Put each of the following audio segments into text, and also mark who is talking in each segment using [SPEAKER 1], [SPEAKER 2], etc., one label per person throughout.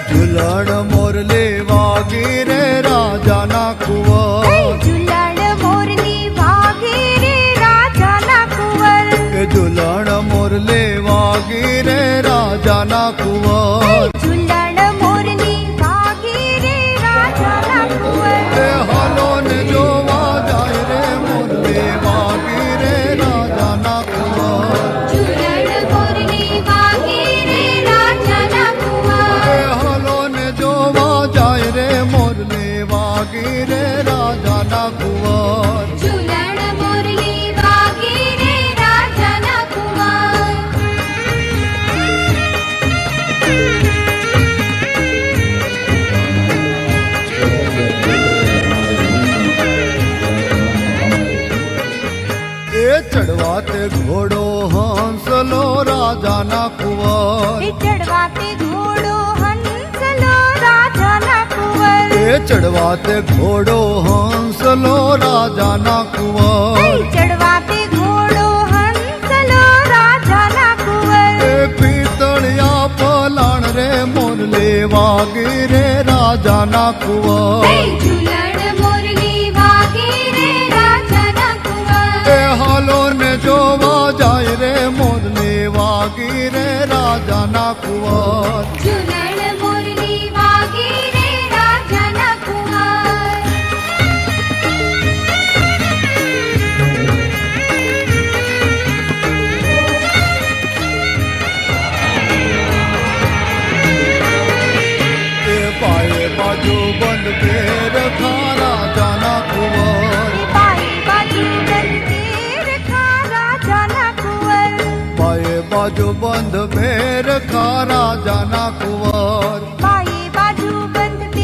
[SPEAKER 1] ઝુલણ મોરલી વાગી રે રાજાના કુંવર,
[SPEAKER 2] ઝુલણ મોરલી વાગી રે રાજાના કુંવર,
[SPEAKER 1] ઝુલણ મોરલી વાગી રે રાજાના કુંવર,
[SPEAKER 2] ઝુલણ મોરલી વાગી રે રાજાના કુંવર.
[SPEAKER 1] હાલો ને જોવા જાય રે મોરલી વાગી રે રાજાના કુંવર,
[SPEAKER 2] ઝુલણ મોરલી વાગી રે રાજાના કુંવર,
[SPEAKER 1] હાલો ને જોવા જાય રે મોરલી વાગી રે રાજાના કુંવર.
[SPEAKER 2] ઝુલણ મોરલી વાગી રે રાજાના કુંવર.
[SPEAKER 1] ચડવા તે ઘોડો હંસલો રાજાના કુંવર,
[SPEAKER 2] ચડવા તે ઘોડો હંસલો રાજાના કુંવર,
[SPEAKER 1] ચડવા તે ઘોડો હંસલો રાજાના કુંવર,
[SPEAKER 2] ચડવા તે ઘોડો હંસલો રાજાના કુંવર.
[SPEAKER 1] પિતળિયા પલાણ રે મોરલી વાગી રે રાજાના કુંવર,
[SPEAKER 2] ઝુલણ મોરલી વાગી રે રાજાના કુંવર,
[SPEAKER 1] હાલો ને જોવા જાય રે મોરલી વાગી રે રાજાના કુંવર.
[SPEAKER 2] ઝુલણ મોરલી વાગી રે રાજાના કુંવર.
[SPEAKER 1] પાયે બાજુ બંધ ઘેર ખા રાજાના કુંવર,
[SPEAKER 2] પાઈ બાજુ બંધ ખા રાજાના કુંવર,
[SPEAKER 1] પાયે બાજુ બંધ ભેર ખા રાજાના કુંવર,
[SPEAKER 2] પાઈ બાજુ બંધ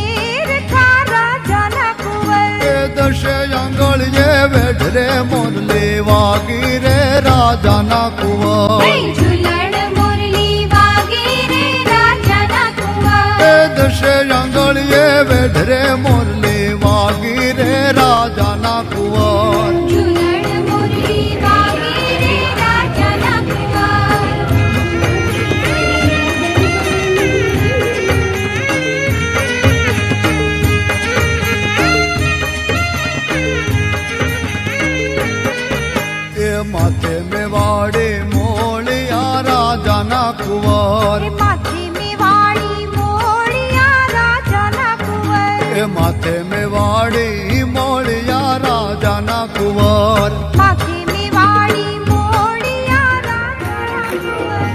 [SPEAKER 2] ખા રાજાના કુંવર.
[SPEAKER 1] દશે આંગળીએ વેઢ રે મોરલી વાગી રે રાજાના કુંવર,
[SPEAKER 2] ઝુલણ મોરલી વાગી રે રાજાના કુંવર,
[SPEAKER 1] દશે આંગળીએ વેઢ રે મોરલી વાગી રે રાજાના કુંવર.
[SPEAKER 2] ઝુલણ મોરલી વાગી રે રાજાના કુંવર.
[SPEAKER 1] માથે મેવાડે મોળિયા રાજાના કુંવર,
[SPEAKER 2] માથે મેવાડી મોળિયા રાજાના કુંવર,
[SPEAKER 1] માથે મેવાડી મોળિયા રાજાના કુંવર,
[SPEAKER 2] માથે મેવાડી મોળિયા રાજાના કુંવર.